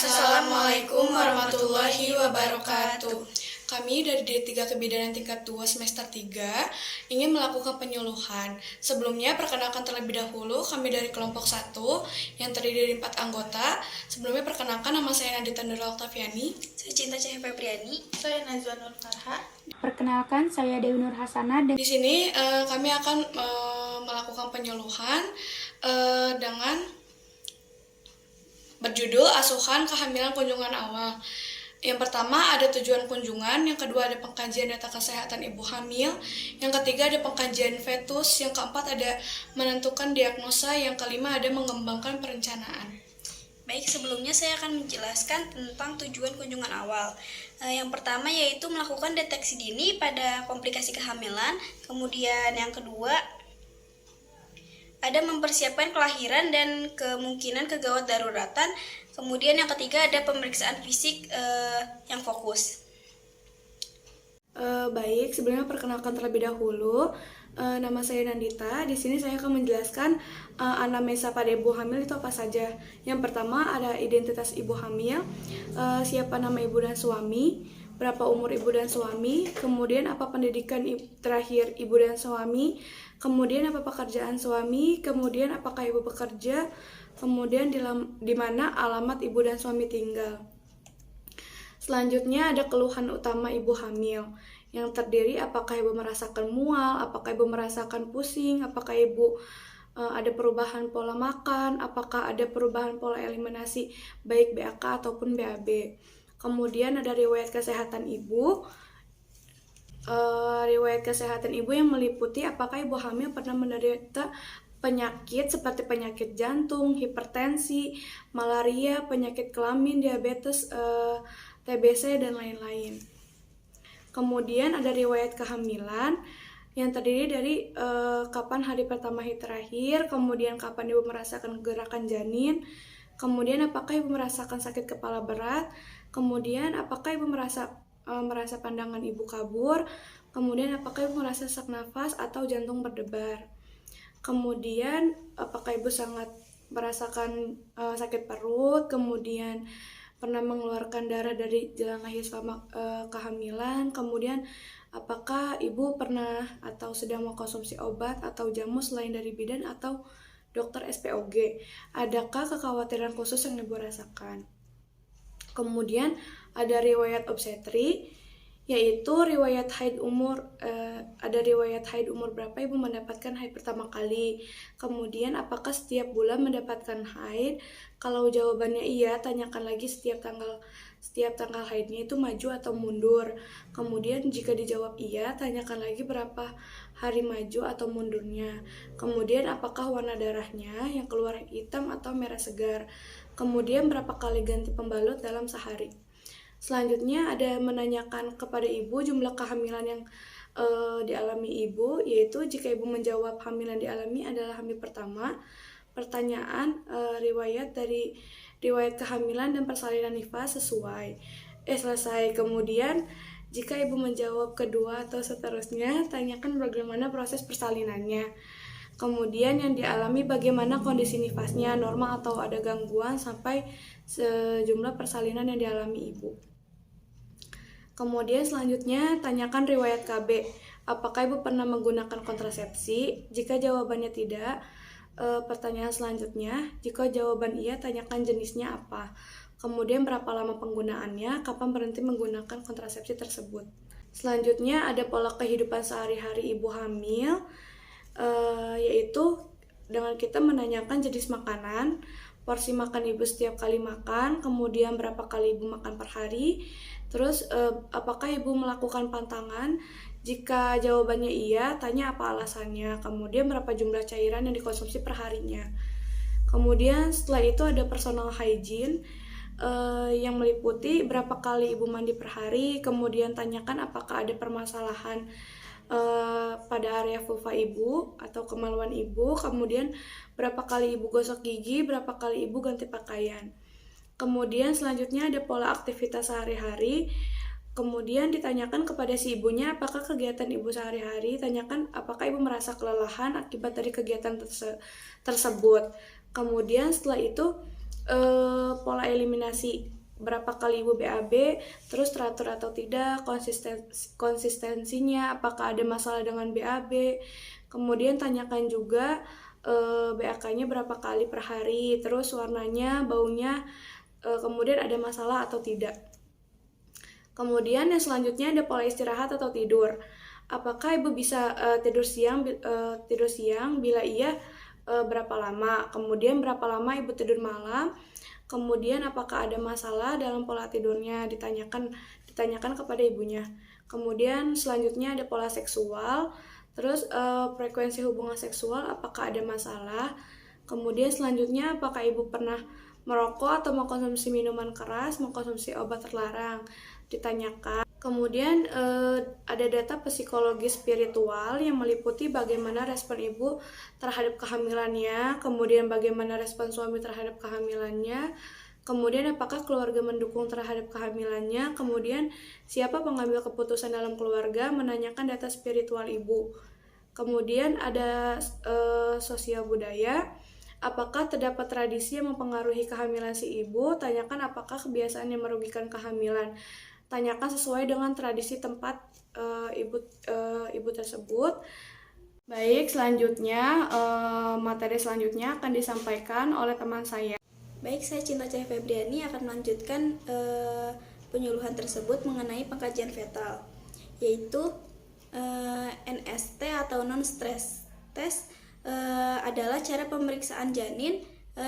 Assalamualaikum warahmatullahi wabarakatuh. Kami dari D3 Kebidanan tingkat 2 semester 3 ingin melakukan penyuluhan. Sebelumnya perkenalkan terlebih dahulu, kami dari kelompok 1 yang terdiri dari 4 anggota. Sebelumnya perkenalkan, nama saya Nadita Nurul Oktaviani. Saya Cinta Cahaya Febriani. Saya Nazwa Nur Farha. Perkenalkan, saya Dewi Nur Hasanah. Di sini kami akan melakukan penyuluhan dengan berjudul Asuhan Kehamilan Kunjungan Awal. Yang pertama ada tujuan kunjungan, yang kedua ada pengkajian data kesehatan ibu hamil, yang ketiga ada pengkajian fetus, yang keempat ada menentukan diagnosa, yang kelima ada mengembangkan perencanaan. Baik, sebelumnya saya akan menjelaskan tentang tujuan kunjungan awal. Yang pertama yaitu melakukan deteksi dini pada komplikasi kehamilan. Kemudian yang kedua ada mempersiapkan kelahiran dan kemungkinan kegawat daruratan. Kemudian yang ketiga ada pemeriksaan fisik yang fokus. Baik, sebelumnya perkenalkan terlebih dahulu. Nama saya Nandita. Di sini saya akan menjelaskan anamnesa pada ibu hamil itu apa saja. Yang pertama ada identitas ibu hamil, siapa nama ibu dan suami, berapa umur ibu dan suami, kemudian apa pendidikan terakhir ibu dan suami, kemudian apa pekerjaan suami, kemudian apakah ibu bekerja, kemudian di mana alamat ibu dan suami tinggal. Selanjutnya ada keluhan utama ibu hamil, yang terdiri apakah ibu merasakan mual, apakah ibu merasakan pusing, apakah ibu ada perubahan pola makan, apakah ada perubahan pola eliminasi baik BAK ataupun BAB. Kemudian ada riwayat kesehatan ibu. Riwayat kesehatan ibu yang meliputi apakah ibu hamil pernah menderita penyakit seperti penyakit jantung, hipertensi, malaria, penyakit kelamin, diabetes, TBC, dan lain-lain. Kemudian ada riwayat kehamilan yang terdiri dari kapan hari pertama hari terakhir, kemudian kapan ibu merasakan gerakan janin, kemudian apakah ibu merasakan sakit kepala berat, kemudian apakah ibu merasa pandangan ibu kabur, kemudian apakah ibu merasa sesak nafas atau jantung berdebar, kemudian apakah ibu sangat merasakan sakit perut, kemudian pernah mengeluarkan darah dari jalan lahir selama kehamilan, kemudian apakah ibu pernah atau sedang mengkonsumsi obat atau jamu selain dari bidan atau dokter SPOG, adakah kekhawatiran khusus yang ibu rasakan. Kemudian ada riwayat obstetri, yaitu riwayat haid umur, ada riwayat haid umur berapa ibu mendapatkan haid pertama kali, kemudian apakah setiap bulan mendapatkan haid. Kalau jawabannya iya, tanyakan lagi setiap tanggal haidnya itu maju atau mundur. Kemudian jika dijawab iya, tanyakan lagi berapa hari maju atau mundurnya. Kemudian apakah warna darahnya yang keluar hitam atau merah segar. Kemudian berapa kali ganti pembalut dalam sehari. Selanjutnya ada menanyakan kepada ibu jumlah kehamilan yang dialami ibu, yaitu jika ibu menjawab hamilan dialami adalah hamil pertama, pertanyaan riwayat kehamilan dan persalinan nifas selesai. Kemudian jika ibu menjawab kedua atau seterusnya, tanyakan bagaimana proses persalinannya. Kemudian yang dialami bagaimana kondisi nifasnya, normal atau ada gangguan, sampai sejumlah persalinan yang dialami ibu. Kemudian selanjutnya tanyakan riwayat KB. Apakah ibu pernah menggunakan kontrasepsi? Jika jawabannya tidak, pertanyaan selanjutnya, jika jawaban iya, tanyakan jenisnya apa. Kemudian berapa lama penggunaannya, kapan berhenti menggunakan kontrasepsi tersebut. Selanjutnya ada pola kehidupan sehari-hari ibu hamil, yaitu dengan kita menanyakan jenis makanan, porsi makan ibu setiap kali makan, kemudian berapa kali ibu makan per hari, terus apakah ibu melakukan pantangan. Jika jawabannya iya, tanya apa alasannya, kemudian berapa jumlah cairan yang dikonsumsi per harinya. Kemudian setelah itu ada personal hygiene yang meliputi berapa kali ibu mandi per hari, kemudian tanyakan apakah ada permasalahan pada area vulva ibu atau kemaluan ibu, kemudian berapa kali ibu gosok gigi, berapa kali ibu ganti pakaian. Kemudian selanjutnya ada pola aktivitas sehari-hari, kemudian ditanyakan kepada si ibunya apakah kegiatan ibu sehari-hari, tanyakan apakah ibu merasa kelelahan akibat dari kegiatan tersebut. Kemudian setelah itu pola eliminasi, berapa kali ibu BAB, terus teratur atau tidak, konsistensinya, apakah ada masalah dengan BAB. Kemudian tanyakan juga BAK-nya berapa kali per hari, terus warnanya, baunya, kemudian ada masalah atau tidak. Kemudian yang selanjutnya ada pola istirahat atau tidur. Apakah ibu bisa tidur siang? Bila iya, berapa lama? Kemudian berapa lama ibu tidur malam? Kemudian apakah ada masalah dalam pola tidurnya? Ditanyakan kepada ibunya. Kemudian selanjutnya ada pola seksual. Terus frekuensi hubungan seksual, apakah ada masalah? Kemudian selanjutnya apakah ibu pernah merokok atau mengkonsumsi minuman keras, mengkonsumsi obat terlarang? Ditanyakan. Kemudian ada data psikologi spiritual yang meliputi bagaimana respon ibu terhadap kehamilannya, kemudian bagaimana respon suami terhadap kehamilannya, kemudian apakah keluarga mendukung terhadap kehamilannya, kemudian siapa pengambil keputusan dalam keluarga, menanyakan data spiritual ibu. Kemudian ada sosial budaya. Apakah terdapat tradisi yang mempengaruhi kehamilan si ibu? Tanyakan apakah kebiasaan yang merugikan kehamilan. Tanyakan sesuai dengan tradisi tempat ibu tersebut. Baik, selanjutnya materi selanjutnya akan disampaikan oleh teman saya. Baik, saya Cinta Cahaya Febriani akan melanjutkan penyuluhan tersebut mengenai pengkajian fetal, yaitu NST atau non-stress test adalah cara pemeriksaan janin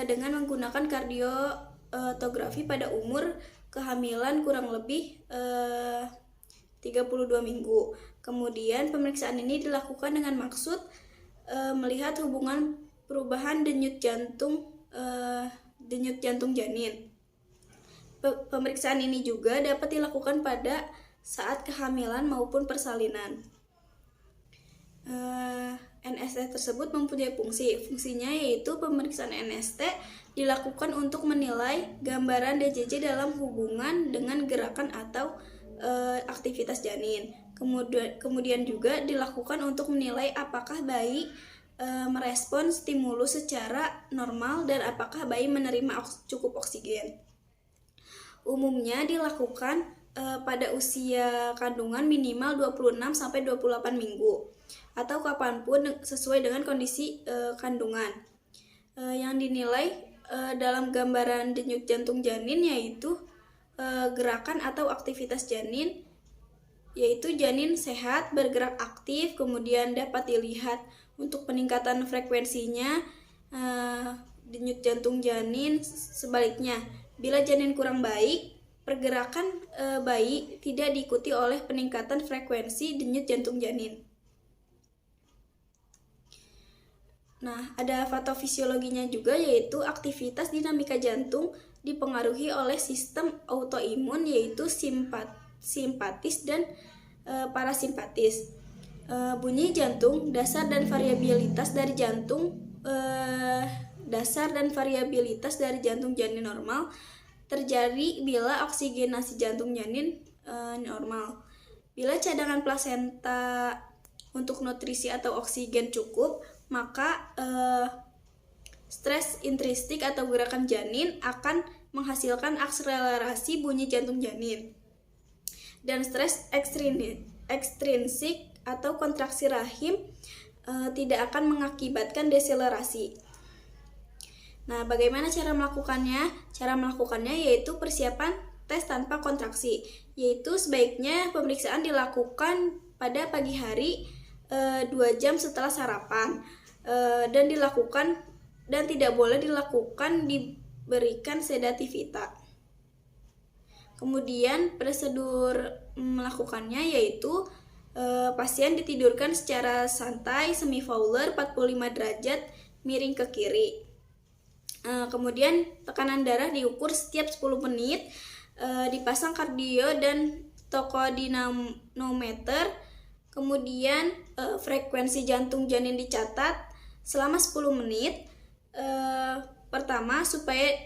dengan menggunakan kardiotografi pada umur kehamilan kurang lebih 32 minggu. Kemudian pemeriksaan ini dilakukan dengan maksud melihat hubungan perubahan denyut jantung janin. Pemeriksaan ini juga dapat dilakukan pada saat kehamilan maupun persalinan. NST tersebut mempunyai fungsinya yaitu pemeriksaan NST dilakukan untuk menilai gambaran DJJ dalam hubungan dengan gerakan atau aktivitas janin. Kemudian juga dilakukan untuk menilai apakah bayi merespon stimulus secara normal dan apakah bayi menerima cukup oksigen. Umumnya dilakukan pada usia kandungan minimal 26-28 minggu atau kapanpun sesuai dengan kondisi kandungan. Yang dinilai dalam gambaran denyut jantung janin yaitu gerakan atau aktivitas janin, yaitu janin sehat, bergerak aktif, kemudian dapat dilihat untuk peningkatan frekuensinya denyut jantung janin. Sebaliknya, bila janin kurang baik, pergerakan bayi tidak diikuti oleh peningkatan frekuensi denyut jantung janin. Nah, ada patofisiologinya juga, yaitu aktivitas dinamika jantung dipengaruhi oleh sistem autoimun, yaitu simpatis dan parasimpatis. Bunyi jantung, dasar dan variabilitas dari jantung janin normal terjadi bila oksigenasi jantung janin normal. Bila cadangan plasenta untuk nutrisi atau oksigen cukup, maka stres intrinsik atau gerakan janin akan menghasilkan akselerasi bunyi jantung janin. Dan stres ekstrinsik atau kontraksi rahim tidak akan mengakibatkan deselerasi. Nah, bagaimana cara melakukannya? Cara melakukannya yaitu persiapan tes tanpa kontraksi, yaitu sebaiknya pemeriksaan dilakukan pada pagi hari 2 jam setelah sarapan dan tidak boleh diberikan sedativita. Kemudian prosedur melakukannya yaitu pasien ditidurkan secara santai semi Fowler 45 derajat miring ke kiri. Kemudian tekanan darah diukur setiap 10 menit, dipasang kardio dan tokodinamometer. Kemudian frekuensi jantung janin dicatat selama 10 menit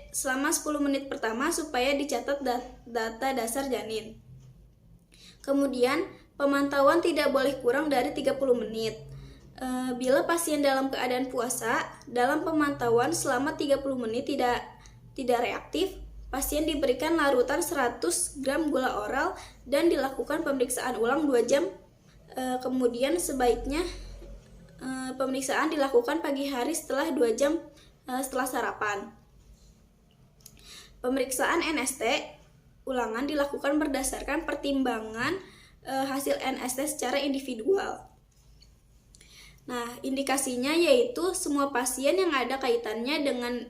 selama 10 menit pertama supaya dicatat data dasar janin. Kemudian pemantauan tidak boleh kurang dari 30 menit. Bila pasien dalam keadaan puasa, dalam pemantauan selama 30 menit tidak reaktif, pasien diberikan larutan 100 gram gula oral dan dilakukan pemeriksaan ulang 2 jam. Kemudian sebaiknya pemeriksaan dilakukan pagi hari setelah 2 jam setelah sarapan. Pemeriksaan NST ulangan dilakukan berdasarkan pertimbangan hasil NST secara individual. Nah, indikasinya yaitu semua pasien yang ada kaitannya dengan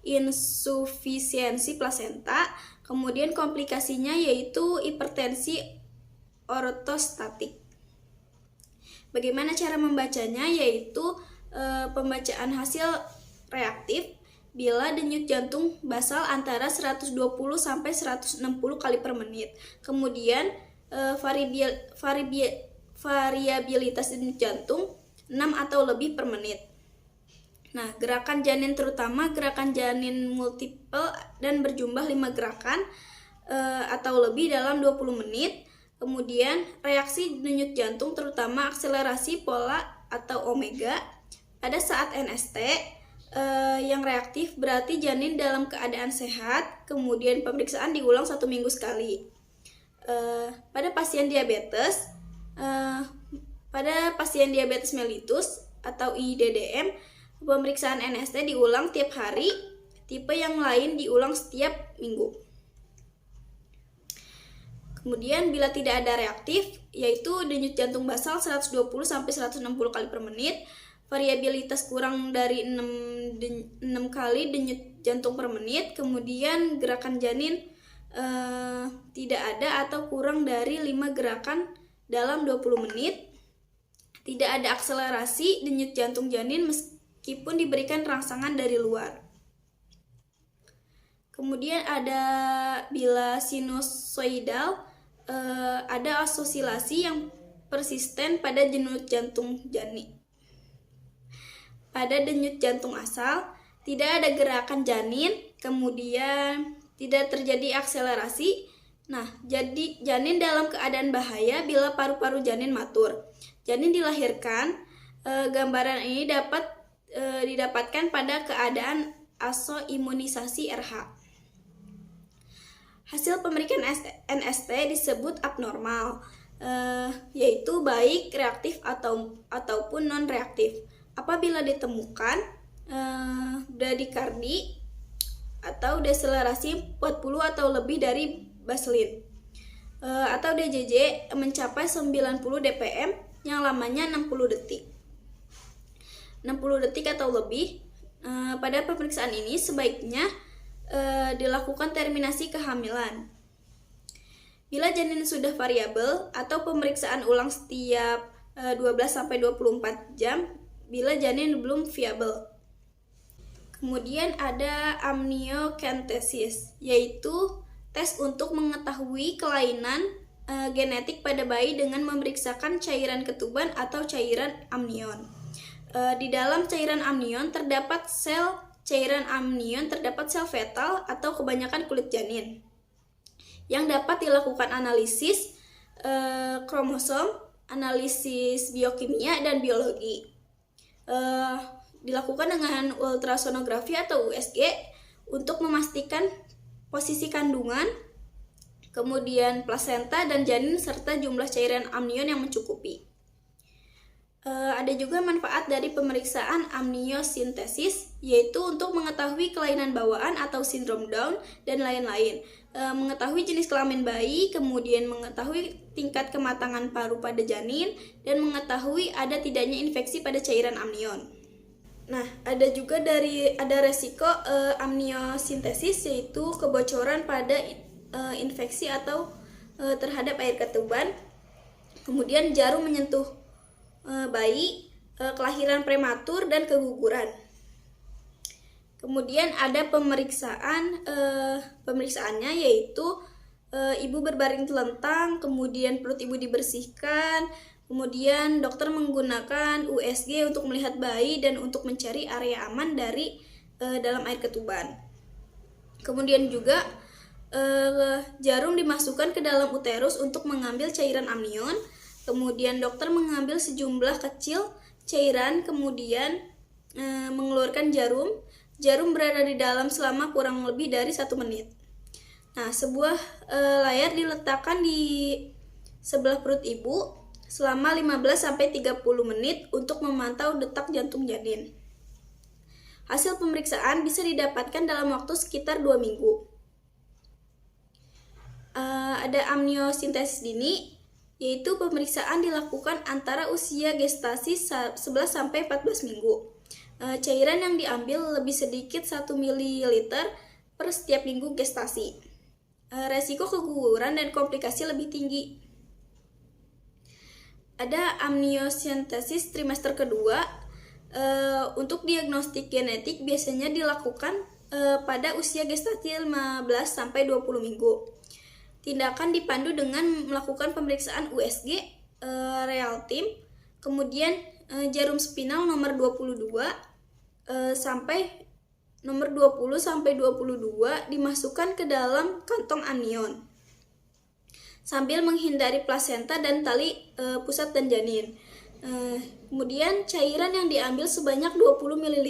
insufisiensi plasenta, kemudian komplikasinya yaitu hipertensi ortostatik. Bagaimana cara membacanya? Yaitu pembacaan hasil reaktif bila denyut jantung basal antara 120 sampai 160 kali per menit. Kemudian variabilitas denyut jantung 6 atau lebih per menit. Nah, gerakan janin terutama gerakan janin multiple dan berjumlah 5 gerakan atau lebih dalam 20 menit. Kemudian reaksi denyut jantung terutama akselerasi pola atau omega pada saat NST yang reaktif berarti janin dalam keadaan sehat. Kemudian pemeriksaan diulang 1 minggu sekali. Pada pasien diabetes mellitus atau IDDM, pemeriksaan NST diulang tiap hari, tipe yang lain diulang setiap minggu. Kemudian bila tidak ada reaktif, yaitu denyut jantung basal 120 sampai 160 kali per menit, variabilitas kurang dari 6 kali denyut jantung per menit, kemudian gerakan janin tidak ada atau kurang dari 5 gerakan dalam 20 menit, tidak ada akselerasi denyut jantung janin meskipun diberikan rangsangan dari luar. Kemudian ada bila sinusoidal, ada asosiasi yang persisten pada denyut jantung janin. Pada denyut jantung asal, tidak ada gerakan janin, kemudian tidak terjadi akselerasi. Nah, jadi janin dalam keadaan bahaya bila paru-paru janin matur. Janin dilahirkan, gambaran ini dapat didapatkan pada keadaan asoimunisasi RH. Hasil pemeriksaan NST disebut abnormal, yaitu baik reaktif ataupun non-reaktif. Apabila ditemukan bradikardi atau deselerasi 40 atau lebih dari baseline, atau DJJ mencapai 90 dpm yang lamanya 60 detik. 60 detik atau lebih. Pada pemeriksaan ini sebaiknya dilakukan terminasi kehamilan. Bila janin sudah variabel atau pemeriksaan ulang setiap 12-24 jam bila janin belum viabel. Kemudian ada amniocentesis, yaitu tes untuk mengetahui kelainan genetik pada bayi dengan memeriksakan cairan ketuban atau cairan amnion. Di dalam cairan amnion terdapat sel fetal atau kebanyakan kulit janin yang dapat dilakukan analisis kromosom, analisis biokimia dan biologi. Dilakukan dengan ultrasonografi atau USG untuk memastikan posisi kandungan, kemudian plasenta dan janin serta jumlah cairan amnion yang mencukupi. Ada juga manfaat dari pemeriksaan amniosintesis, yaitu untuk mengetahui kelainan bawaan atau sindrom Down dan lain-lain, mengetahui jenis kelamin bayi, kemudian mengetahui tingkat kematangan paru pada janin, dan mengetahui ada tidaknya infeksi pada cairan amnion. Nah, ada juga ada resiko amniosintesis, yaitu kebocoran pada infeksi atau terhadap air ketuban, kemudian jarum menyentuh bayi, kelahiran prematur, dan keguguran. Kemudian ada pemeriksaannya yaitu ibu berbaring telentang, kemudian perut ibu dibersihkan, kemudian dokter menggunakan USG untuk melihat bayi dan untuk mencari area aman dari dalam air ketuban. Kemudian juga jarum dimasukkan ke dalam uterus untuk mengambil cairan amnion. Kemudian dokter mengambil sejumlah kecil cairan, kemudian mengeluarkan jarum, Jarum berada di dalam selama kurang lebih dari 1 menit. Nah, sebuah layar diletakkan di sebelah perut ibu selama 15-30 menit untuk memantau detak jantung janin. Hasil pemeriksaan bisa didapatkan dalam waktu sekitar 2 minggu. Ada amniosintesis dini, yaitu pemeriksaan dilakukan antara usia gestasi 11-14 minggu. Cairan yang diambil lebih sedikit 1 ml per setiap minggu gestasi. Resiko keguguran dan komplikasi lebih tinggi. Ada amniosentesis trimester kedua. Untuk diagnostik genetik biasanya dilakukan pada usia gestasi 15-20 minggu. Tindakan dipandu dengan melakukan pemeriksaan USG, real time, kemudian jarum spinal nomor 22 sampai nomor 20-22 dimasukkan ke dalam kantong amnion sambil menghindari plasenta dan tali pusat dan janin. Kemudian cairan yang diambil sebanyak 20 ml.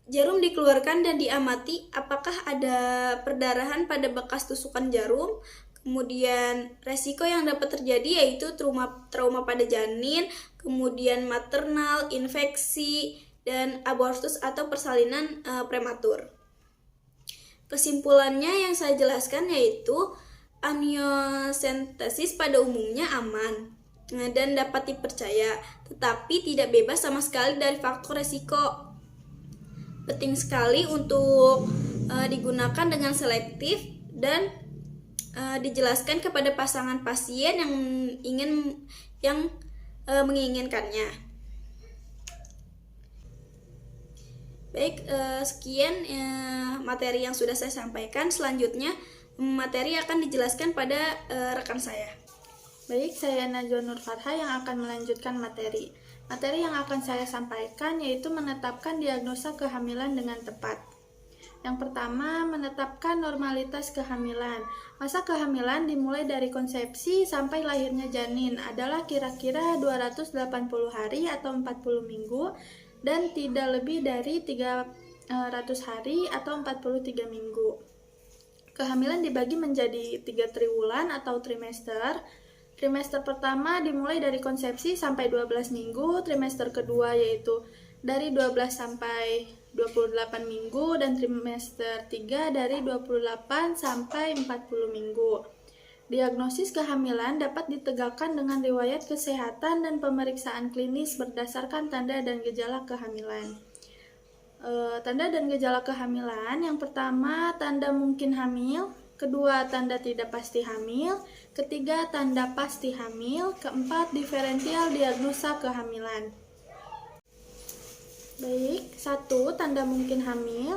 Jarum dikeluarkan dan diamati apakah ada perdarahan pada bekas tusukan jarum. Kemudian resiko yang dapat terjadi yaitu trauma pada janin, kemudian maternal, infeksi, dan abortus atau persalinan prematur. Kesimpulannya yang saya jelaskan yaitu amniosentesis pada umumnya aman dan dapat dipercaya, tetapi tidak bebas sama sekali dari faktor resiko. Penting sekali untuk digunakan dengan selektif dan dijelaskan kepada pasangan pasien yang menginginkannya. Baik, sekian materi yang sudah saya sampaikan. Selanjutnya materi akan dijelaskan pada rekan saya. Baik, saya Najwa Nur Farha yang akan melanjutkan materi. Materi yang akan saya sampaikan yaitu menetapkan diagnosa kehamilan dengan tepat. Yang pertama, menetapkan normalitas kehamilan. Masa kehamilan dimulai dari konsepsi sampai lahirnya janin adalah kira-kira 280 hari atau 40 minggu dan tidak lebih dari 300 hari atau 43 minggu. Kehamilan dibagi menjadi 3 triwulan atau trimester. Trimester pertama dimulai dari konsepsi sampai 12 minggu, trimester kedua yaitu dari 12 sampai 28 minggu, dan trimester 3 dari 28 sampai 40 minggu. Diagnosis kehamilan dapat ditegakkan dengan riwayat kesehatan dan pemeriksaan klinis berdasarkan tanda dan gejala kehamilan. Tanda dan gejala kehamilan, yang pertama tanda mungkin hamil, kedua tanda tidak pasti hamil, ketiga tanda pasti hamil, keempat diferensial diagnosa kehamilan. Baik, 1. Tanda mungkin hamil.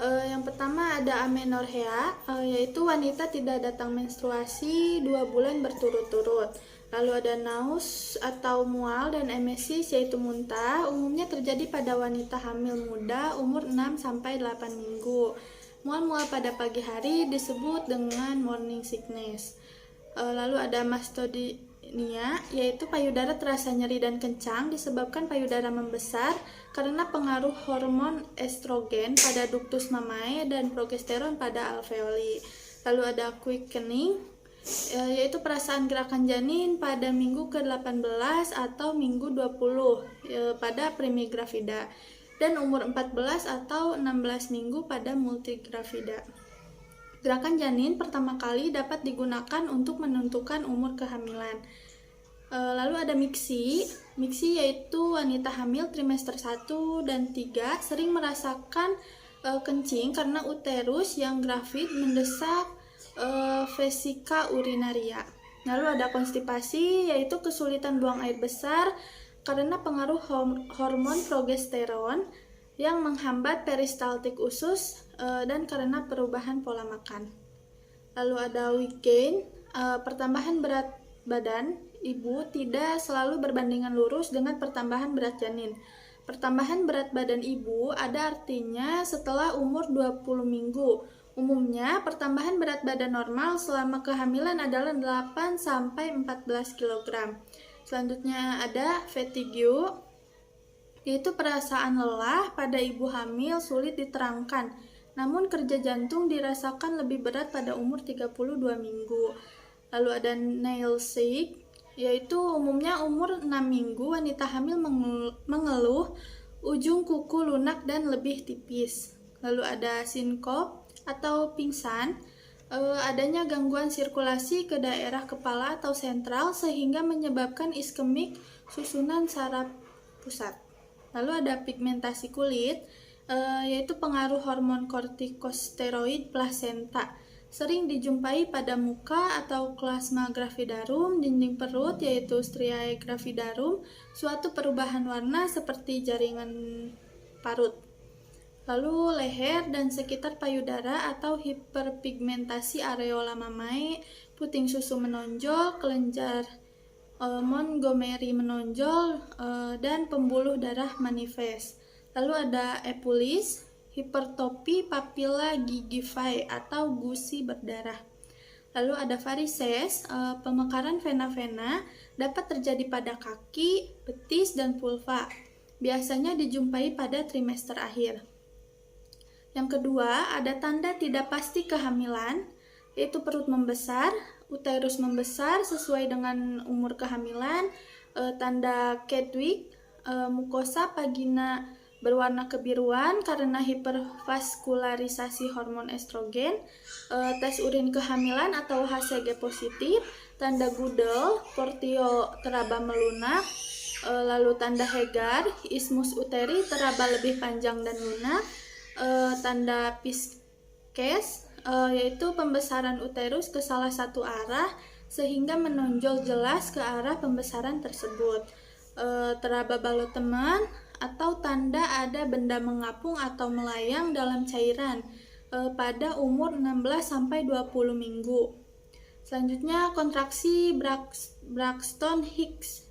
Yang pertama ada amenorrhea, yaitu wanita tidak datang menstruasi 2 bulan berturut-turut. Lalu ada naus atau mual dan emesis, yaitu muntah, umumnya terjadi pada wanita hamil muda umur 6-8 minggu. Mual-mual pada pagi hari disebut dengan morning sickness. Lalu ada mastodynia, yaitu payudara terasa nyeri dan kencang disebabkan payudara membesar karena pengaruh hormon estrogen pada ductus mamae dan progesteron pada alveoli. Lalu ada quickening, yaitu perasaan gerakan janin pada minggu ke-18 atau minggu 20 pada primigravida, dan umur 14 atau 16 minggu pada multigravida. Gerakan janin pertama kali dapat digunakan untuk menentukan umur kehamilan. Lalu ada mixi. Mixi yaitu wanita hamil trimester 1 dan 3 sering merasakan kencing karena uterus yang gravid mendesak vesika urinaria. Lalu ada konstipasi, yaitu kesulitan buang air besar karena pengaruh hormon progesteron yang menghambat peristaltik usus dan karena perubahan pola makan. Lalu ada weight gain, pertambahan berat badan ibu tidak selalu berbandingan lurus dengan pertambahan berat janin. Pertambahan berat badan ibu ada artinya setelah umur 20 minggu. Umumnya, pertambahan berat badan normal selama kehamilan adalah 8-14 kg. Selanjutnya ada fatigue. yaitu perasaan lelah pada ibu hamil sulit diterangkan. Namun kerja jantung dirasakan lebih berat pada umur 32 minggu. Lalu ada nail sick, yaitu umumnya umur 6 minggu wanita hamil mengeluh ujung kuku lunak dan lebih tipis. Lalu ada sinkop atau pingsan, adanya gangguan sirkulasi ke daerah kepala atau sentral sehingga menyebabkan iskemik susunan saraf pusat. Lalu ada pigmentasi kulit, yaitu pengaruh hormon kortikosteroid plasenta. Sering dijumpai pada muka atau plasma gravidarum, dinding perut yaitu striae gravidarum, suatu perubahan warna seperti jaringan parut. Lalu leher dan sekitar payudara atau hiperpigmentasi areola mamae, puting susu menonjol, kelenjar Montgomery menonjol, dan pembuluh darah manifest. Lalu ada epulis, hipertopi papila gigify atau gusi berdarah. Lalu ada varises, pemekaran vena-vena dapat terjadi pada kaki, betis, dan vulva. Biasanya dijumpai pada trimester akhir. Yang kedua, ada tanda tidak pasti kehamilan, yaitu perut membesar, uterus membesar sesuai dengan umur kehamilan, tanda Kedwick, mukosa vagina berwarna kebiruan karena hipervaskularisasi hormon estrogen, tes urin kehamilan atau HCG positif, tanda Goodell, portio teraba melunak, lalu tanda Hegar, ismus uteri teraba lebih panjang dan lunak, tanda Pisces, yaitu pembesaran uterus ke salah satu arah sehingga menonjol jelas ke arah pembesaran tersebut, teraba balot teman, atau tanda ada benda mengapung atau melayang dalam cairan pada umur 16-20 minggu. Selanjutnya kontraksi Braxton-Hicks,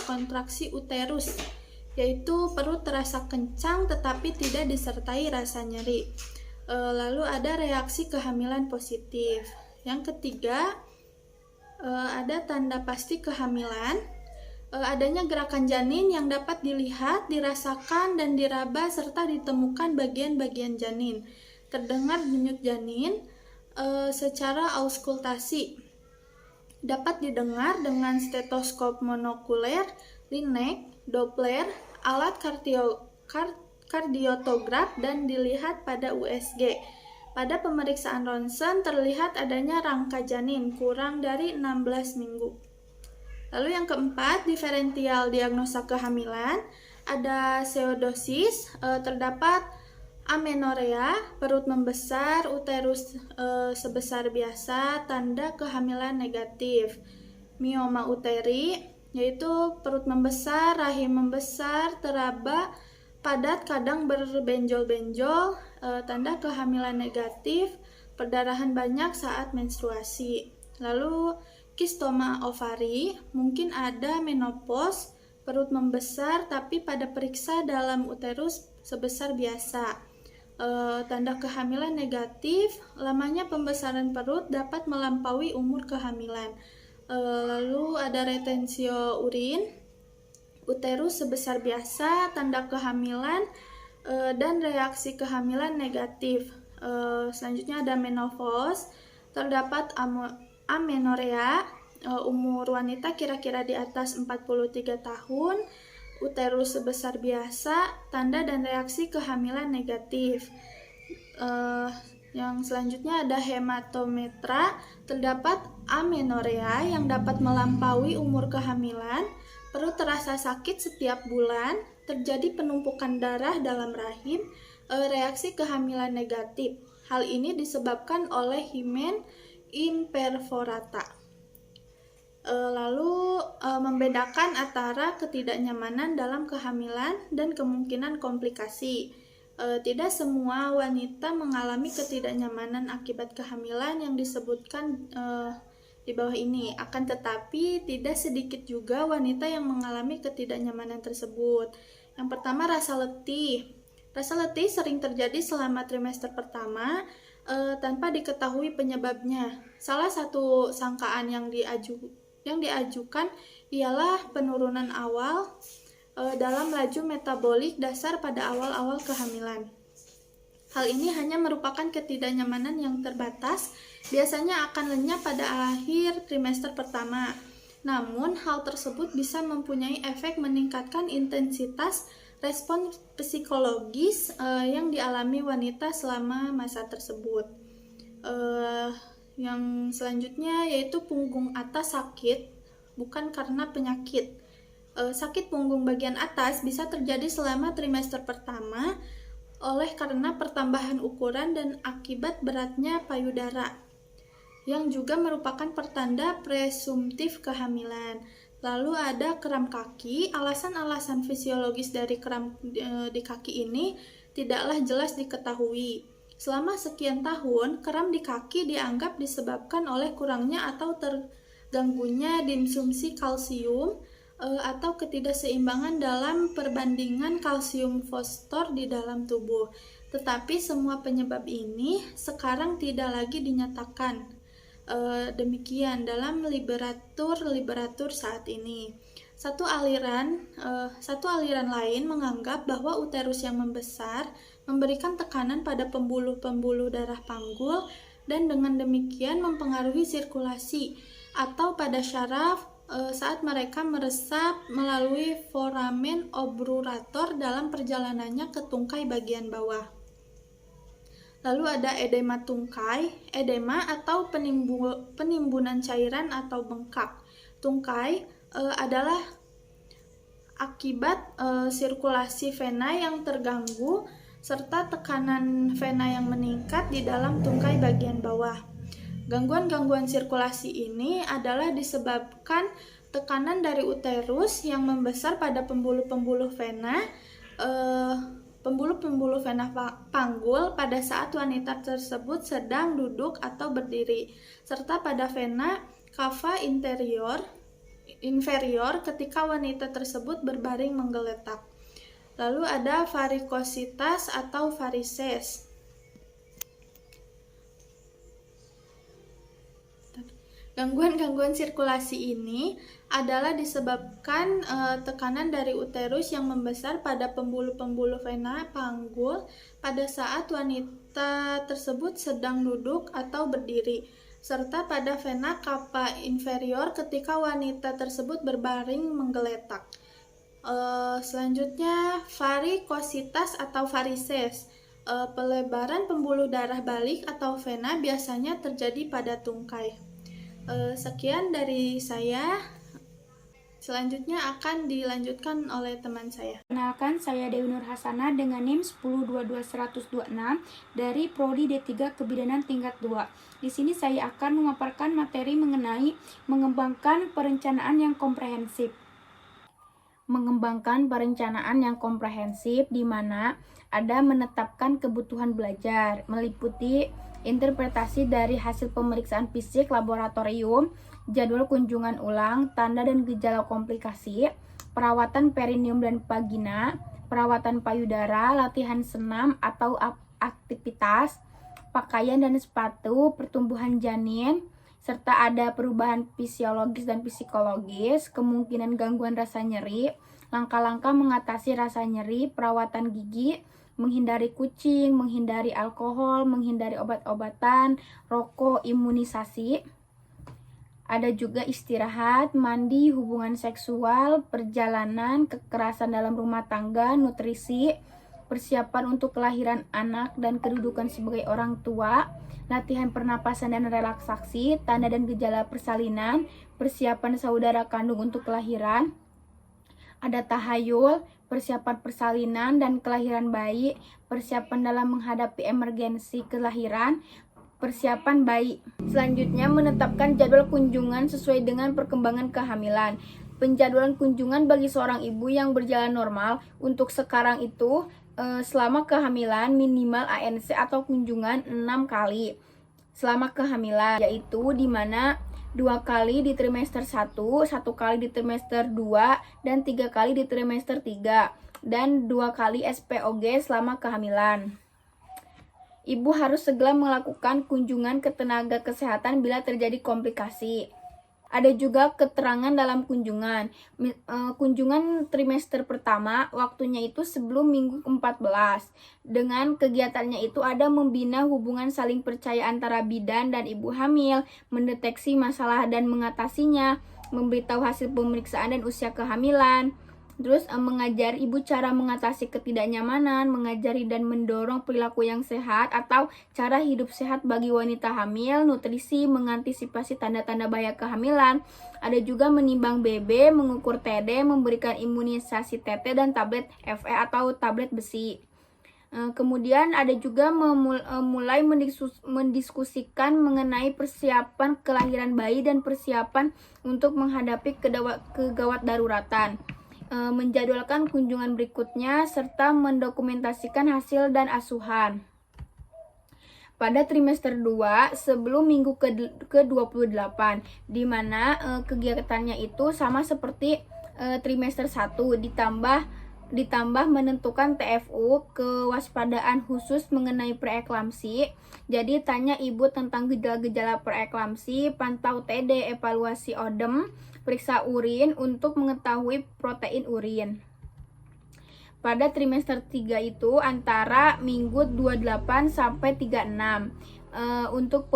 kontraksi uterus, yaitu perut terasa kencang tetapi tidak disertai rasa nyeri. Lalu ada reaksi kehamilan positif. Yang ketiga, ada tanda pasti kehamilan, adanya gerakan janin yang dapat dilihat, dirasakan, dan diraba serta ditemukan bagian-bagian janin. Terdengar denyut janin secara auskultasi. Dapat didengar dengan stetoskop monokuler, linek, Doppler, alat kardiotograf, dan dilihat pada USG. Pada pemeriksaan ronsen terlihat adanya rangka janin kurang dari 16 minggu. Lalu yang keempat, diferensial diagnosa kehamilan, ada pseudosis, terdapat amenorea, perut membesar, uterus sebesar biasa, tanda kehamilan negatif. Mioma uteri, yaitu perut membesar, rahim membesar, teraba padat kadang berbenjol-benjol, tanda kehamilan negatif, perdarahan banyak saat menstruasi. Lalu kistoma ovari, mungkin ada menopause, perut membesar tapi pada periksa dalam uterus sebesar biasa. Tanda kehamilan negatif, lamanya pembesaran perut dapat melampaui umur kehamilan. Lalu ada retensio urin, uterus sebesar biasa, tanda kehamilan, dan reaksi kehamilan negatif. Selanjutnya ada menopause, terdapat amenorea, umur wanita kira-kira di atas 43 tahun, uterus sebesar biasa, tanda dan reaksi kehamilan negatif. Yang selanjutnya ada hematometra, terdapat amenorea yang dapat melampaui umur kehamilan, perut terasa sakit setiap bulan, terjadi penumpukan darah dalam rahim, reaksi kehamilan negatif. Hal ini disebabkan oleh himen imperforata. Lalu membedakan antara ketidaknyamanan dalam kehamilan dan kemungkinan komplikasi. Tidak semua wanita mengalami ketidaknyamanan akibat kehamilan yang disebutkan di bawah ini. Akan tetapi tidak sedikit juga wanita yang mengalami ketidaknyamanan tersebut. Yang pertama, rasa letih. Rasa letih sering terjadi selama trimester pertama tanpa diketahui penyebabnya. Salah satu sangkaan yang diajukan ialah penurunan awal dalam laju metabolik dasar pada awal-awal kehamilan. Hal ini hanya merupakan ketidaknyamanan yang terbatas, biasanya akan lenyap pada akhir trimester pertama. Namun, hal tersebut bisa mempunyai efek meningkatkan intensitas respon psikologis yang dialami wanita selama masa tersebut. Yang selanjutnya yaitu punggung atas sakit, bukan karena penyakit. Sakit punggung bagian atas bisa terjadi selama trimester pertama oleh karena pertambahan ukuran dan akibat beratnya payudara, yang juga merupakan pertanda presumtif kehamilan. Lalu ada kram kaki. Alasan-alasan fisiologis dari kram di kaki ini tidaklah jelas diketahui. Selama sekian tahun, kram di kaki dianggap disebabkan oleh kurangnya atau terganggunya konsumsi kalsium atau ketidakseimbangan dalam perbandingan kalsium fosfor di dalam tubuh. Tetapi semua penyebab ini sekarang tidak lagi dinyatakan demikian dalam literatur saat ini. Satu aliran lain menganggap bahwa uterus yang membesar memberikan tekanan pada pembuluh-pembuluh darah panggul dan dengan demikian mempengaruhi sirkulasi atau pada syaraf saat mereka meresap melalui foramen oblurator dalam perjalanannya ke tungkai bagian bawah. Lalu ada edema tungkai. Edema atau penimbunan cairan atau bengkak tungkai adalah akibat sirkulasi vena yang terganggu serta tekanan vena yang meningkat di dalam tungkai bagian bawah. Gangguan-gangguan sirkulasi ini adalah disebabkan tekanan dari uterus yang membesar pada pembuluh-pembuluh vena panggul pada saat wanita tersebut sedang duduk atau berdiri, serta pada vena cava inferior ketika wanita tersebut berbaring menggeletak. Lalu ada varikositas atau varises. Gangguan-gangguan sirkulasi ini adalah disebabkan tekanan dari uterus yang membesar pada pembuluh-pembuluh vena panggul pada saat wanita tersebut sedang duduk atau berdiri, serta pada vena cava inferior ketika wanita tersebut berbaring menggeletak. Selanjutnya, varikositas atau varises. Pelebaran pembuluh darah balik atau vena biasanya terjadi pada tungkai. Sekian dari saya. Selanjutnya akan dilanjutkan oleh teman saya. Kenalkan, saya Dewi Nur Hasanah dengan NIM 1022126 dari Prodi D3 Kebidanan tingkat 2. Di sini saya akan memaparkan materi mengenai mengembangkan perencanaan yang komprehensif. Mengembangkan perencanaan yang komprehensif di mana ada menetapkan kebutuhan belajar, meliputi interpretasi dari hasil pemeriksaan fisik laboratorium, jadwal kunjungan ulang, tanda dan gejala komplikasi, perawatan perineum dan vagina, perawatan payudara, latihan senam atau aktivitas, pakaian dan sepatu, pertumbuhan janin, serta ada perubahan fisiologis dan psikologis, kemungkinan gangguan rasa nyeri, langkah-langkah mengatasi rasa nyeri, perawatan gigi, menghindari kucing, menghindari alkohol, menghindari obat-obatan, rokok, imunisasi. Ada juga istirahat, mandi, hubungan seksual, perjalanan, kekerasan dalam rumah tangga, nutrisi, persiapan untuk kelahiran anak dan kedudukan sebagai orang tua, latihan pernapasan dan relaksasi, tanda dan gejala persalinan, persiapan saudara kandung untuk kelahiran. Ada tahayul, persiapan persalinan dan kelahiran bayi, persiapan dalam menghadapi emergensi kelahiran, persiapan bayi. Selanjutnya, menetapkan jadwal kunjungan sesuai dengan perkembangan kehamilan. Penjadwalan kunjungan bagi seorang ibu yang berjalan normal untuk sekarang itu selama kehamilan minimal ANC atau kunjungan 6 kali selama kehamilan, yaitu di mana 2 kali di trimester 1, 1 kali di trimester 2, dan 3 kali di trimester 3, dan 2 kali SPOG selama kehamilan. Ibu harus segera melakukan kunjungan ke tenaga kesehatan bila terjadi komplikasi. Ada juga keterangan dalam kunjungan. Kunjungan trimester pertama waktunya itu sebelum minggu ke-14. Dengan kegiatannya itu ada membina hubungan saling percaya antara bidan dan ibu hamil, mendeteksi masalah dan mengatasinya, memberitahu hasil pemeriksaan dan usia kehamilan. Terus mengajar ibu cara mengatasi ketidaknyamanan, mengajari dan mendorong perilaku yang sehat atau cara hidup sehat bagi wanita hamil, nutrisi, mengantisipasi tanda-tanda bahaya kehamilan. Ada juga menimbang BB, mengukur TD, memberikan imunisasi TT dan tablet FE atau tablet besi. Kemudian ada juga mulai mendiskusikan mengenai persiapan kelahiran bayi dan persiapan untuk menghadapi kegawat daruratan. Menjadwalkan kunjungan berikutnya, serta mendokumentasikan hasil dan asuhan. Pada trimester 2 sebelum minggu ke-28, di mana kegiatannya itu sama seperti trimester 1, ditambah menentukan TFU, kewaspadaan khusus mengenai preeklamsi. Jadi tanya ibu tentang gejala-gejala preeklamsi, pantau TD, evaluasi ODEM, periksa urin untuk mengetahui protein urin. Pada trimester 3 itu antara minggu 28 sampai 36. Untuk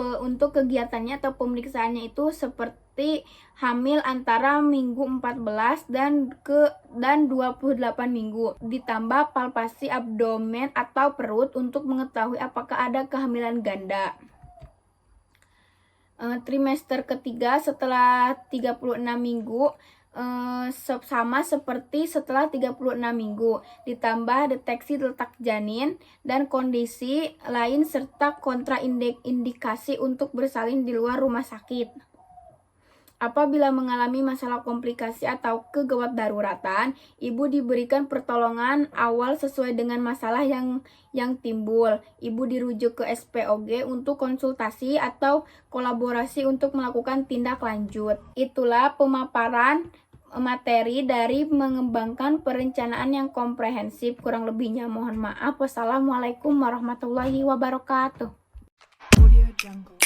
kegiatannya atau pemeriksaannya itu seperti hamil antara minggu 14 dan 28 minggu, ditambah palpasi abdomen atau perut untuk mengetahui apakah ada kehamilan ganda. Trimester ketiga setelah 36 minggu, sama seperti setelah 36 minggu, ditambah deteksi letak janin dan kondisi lain serta kontraindikasi untuk bersalin di luar rumah sakit. Apabila mengalami masalah komplikasi atau kegawat daruratan, ibu diberikan pertolongan awal sesuai dengan masalah yang timbul. Ibu dirujuk ke SPOG untuk konsultasi atau kolaborasi untuk melakukan tindak lanjut. Itulah pemaparan materi dari mengembangkan perencanaan yang komprehensif. Kurang lebihnya mohon maaf. Wassalamualaikum warahmatullahi wabarakatuh. Audio Jungle.